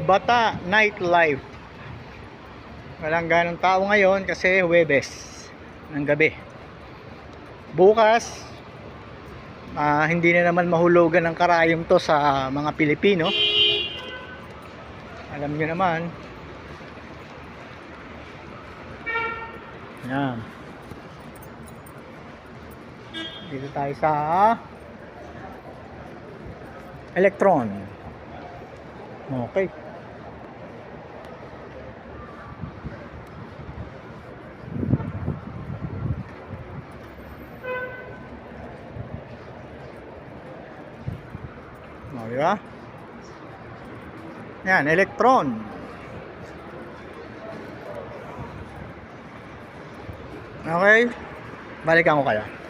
Bata nightlife. Walang ganong tao ngayon kasi Huwebes ng gabi. Bukas hindi na naman mahulugan ng karayom to sa mga Pilipino. Alam nyo naman. Yan. Dito tayo sa Electron. Okay. O, diba? Yan, Electron. Okay. Balikan ko kayo.